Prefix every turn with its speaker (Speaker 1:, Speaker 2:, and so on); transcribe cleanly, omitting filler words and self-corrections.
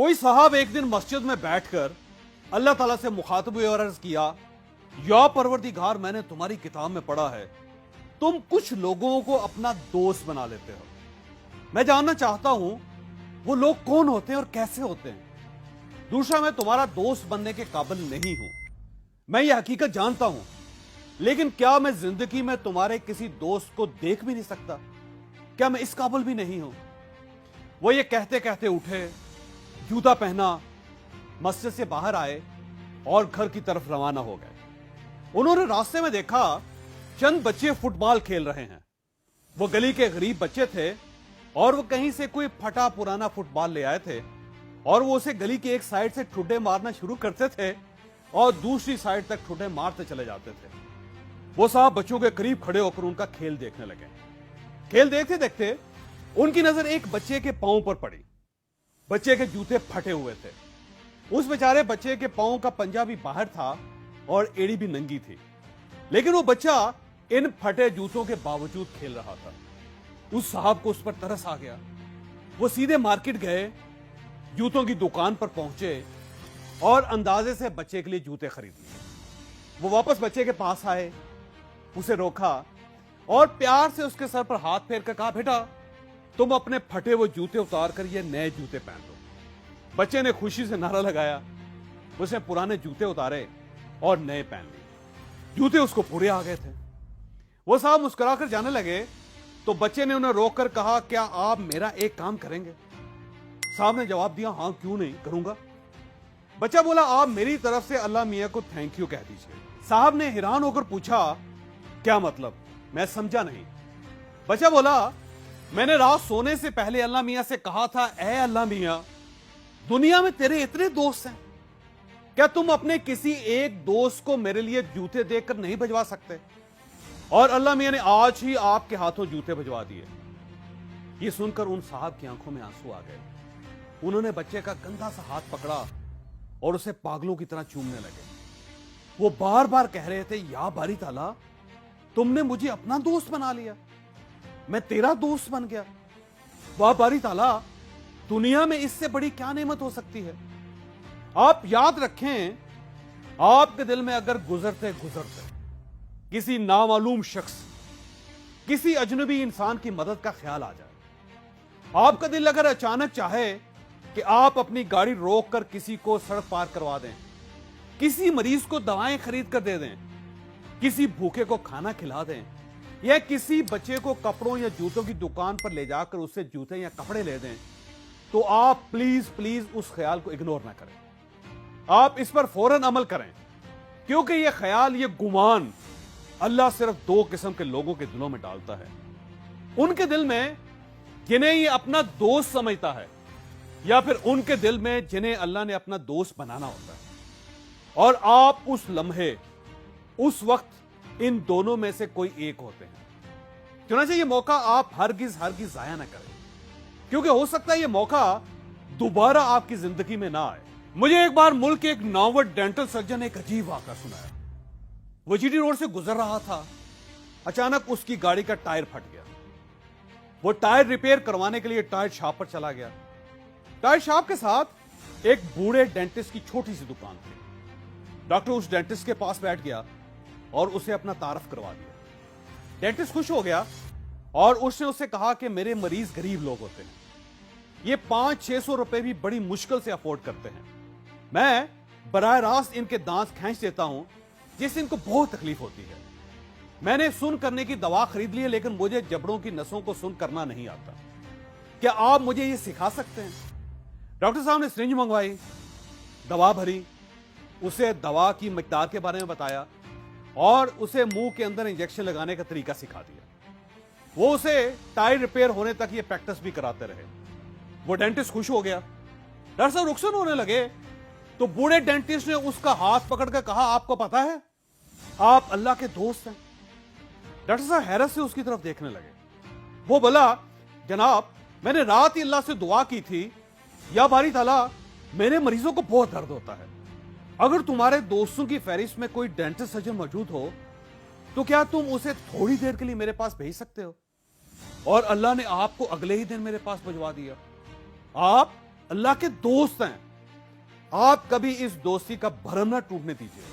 Speaker 1: कोई साहब एक दिन मस्जिद में बैठकर अल्लाह ताला से मुखातब हुए और अर्ज किया, या परवरदिगार, मैंने तुम्हारी किताब में पढ़ा है तुम कुछ लोगों को अपना दोस्त बना लेते हो। मैं जानना चाहता हूं वो लोग कौन होते हैं और कैसे होते हैं। दूसरा, मैं तुम्हारा दोस्त बनने के काबिल नहीं हूं, मैं ये हकीकत जानता हूं, लेकिन क्या मैं जिंदगी में तुम्हारे किसी दोस्त को देख भी नहीं सकता? क्या मैं इस काबिल भी नहीं हूं? वो ये कहते कहते उठे, जूता पहना, मस्जिद से बाहर आए और घर की तरफ रवाना हो गए। उन्होंने रास्ते में देखा चंद बच्चे फुटबॉल खेल रहे हैं। वो गली के गरीब बच्चे थे और वो कहीं से कोई फटा पुराना फुटबॉल ले आए थे और वो उसे गली की एक साइड से ठुड्डे मारना शुरू करते थे और दूसरी साइड तक ठुड्डे मारते चले जाते थे। वो साहब बच्चों के करीब खड़े होकर उनका खेल देखने लगे। खेल देखते देखते उनकी नजर एक बच्चे के पांव पर पड़ी। बच्चे के जूते फटे हुए थे। उस बेचारे बच्चे के पांव का पंजा भी बाहर था और एड़ी भी नंगी थी, लेकिन वो बच्चा इन फटे जूतों के बावजूद खेल रहा था। उस साहब को उस पर तरस आ गया। वो सीधे मार्केट गए, जूतों की दुकान पर पहुंचे और अंदाजे से बच्चे के लिए जूते खरीद लिए। वो वापस बच्चे के पास आए, उसे रोका और प्यार से उसके सर पर हाथ फेर कर कहा, बेटा तुम अपने फटे वो जूते उतार कर ये नए जूते पहन लो। बच्चे ने खुशी से नारा लगाया। उसने पुराने जूते उतारे और नए पहन लिए। जूते उसको पूरे आ गए थे। वो साहब मुस्कुराकर जाने लगे तो बच्चे ने उन्हें रोककर कहा, क्या आप मेरा एक काम करेंगे? साहब ने जवाब दिया, हाँ क्यों नहीं, करूंगा। बच्चा बोला, आप मेरी तरफ से अल्लाह मियां को थैंक यू कह दीजिए। साहब ने हैरान होकर पूछा, क्या मतलब? मैं समझा नहीं। बच्चा बोला, मैंने रात सोने से पहले अल्लाह मियां से कहा था, ऐ अल्लाह मियां, दुनिया में तेरे इतने दोस्त हैं, क्या तुम अपने किसी एक दोस्त को मेरे लिए जूते देकर नहीं भिजवा सकते? और अल्लाह मियां ने आज ही आपके हाथों जूते भिजवा दिए। ये सुनकर उन साहब की आंखों में आंसू आ गए। उन्होंने बच्चे का गंदा सा हाथ पकड़ा और उसे पागलों की तरह चूमने लगे। वो बार बार कह रहे थे, या बारी ताला, तुमने मुझे अपना दोस्त बना लिया, मैं तेरा दोस्त बन गया। वाह बारी ताला, दुनिया में इससे बड़ी क्या नेमत हो सकती है। आप याद रखें, आपके दिल में अगर गुजरते गुजरते किसी नामालूम शख्स, किसी अजनबी इंसान की मदद का ख्याल आ जाए, आपका दिल अगर अचानक चाहे कि आप अपनी गाड़ी रोककर किसी को सड़क पार करवा दें, किसी मरीज को दवाएं खरीद कर दे दें, किसी भूखे को खाना खिला दें, या किसी बच्चे को कपड़ों या जूतों की दुकान पर ले जाकर उससे जूते या कपड़े ले दें, तो आप प्लीज प्लीज उस ख्याल को इग्नोर ना करें। आप इस पर फौरन अमल करें, क्योंकि यह ख्याल, यह गुमान अल्लाह सिर्फ दो किस्म के लोगों के दिलों में डालता है। उनके दिल में जिन्हें ये अपना दोस्त समझता है, या फिर उनके दिल में जिन्हें अल्लाह ने अपना दोस्त बनाना होता है। और आप उस लम्हे, उस वक्त इन दोनों में से कोई एक होते हैं। चुनांचे ये मौका आप हरगिज हरगिज जाया ना करें, क्योंकि हो सकता है ये मौका दोबारा आपकी जिंदगी में ना आए। मुझे एक बार मुल्क के एक नामवर डेंटल सर्जन ने एक अजीब वाक़ा सुनाया। वो जीटी रोड से गुजर रहा था, अचानक उसकी गाड़ी का टायर फट गया। वो टायर रिपेयर करवाने के लिए टायर शॉप पर चला गया। टायर शॉप के साथ एक बूढ़े डेंटिस्ट की छोटी सी दुकान थी। डॉक्टर उस डेंटिस्ट के पास बैठ गया और उसे अपना तारफ करवा दिया। डेंटिस्ट खुश हो गया और उसने उससे कहा कि मेरे मरीज गरीब लोग होते हैं, ये 500-600 रुपए भी बड़ी मुश्किल से अफोर्ड करते हैं। मैं बराह रास्त इनके दांत खींच देता हूं जिससे इनको बहुत तकलीफ होती है। मैंने सुन करने की दवा खरीद ली है, लेकिन मुझे जबड़ों की नसों को सुन करना नहीं आता। क्या आप मुझे ये सिखा सकते हैं? डॉक्टर साहब ने सिरिंज मंगवाई, दवा भरी, उसे दवा की मिकदार के बारे में बताया और उसे मुंह के अंदर इंजेक्शन लगाने का तरीका सिखा दिया। वो उसे टायर रिपेयर होने तक ये प्रैक्टिस भी कराते रहे। वो डेंटिस्ट खुश हो गया। डॉक्टर साहब रुखसत होने लगे तो बूढ़े डेंटिस्ट ने उसका हाथ पकड़कर कहा, आपको पता है आप अल्लाह के दोस्त हैं। डॉक्टर साहब हैरत से उसकी तरफ देखने लगे। वो बोला, जनाब मैंने रात ही अल्लाह से दुआ की थी, या बारी ताला मेरे मरीजों को बहुत दर्द होता है, अगर तुम्हारे दोस्तों की फहरिस्त में कोई डेंटिस्ट सर्जन मौजूद हो तो क्या तुम उसे थोड़ी देर के लिए मेरे पास भेज सकते हो? और अल्लाह ने आपको अगले ही दिन मेरे पास भिजवा दिया। आप اللہ کے دوست ہیں, آپ کبھی اس دوستی کا بھرم نہ ٹوٹنے دیجیے.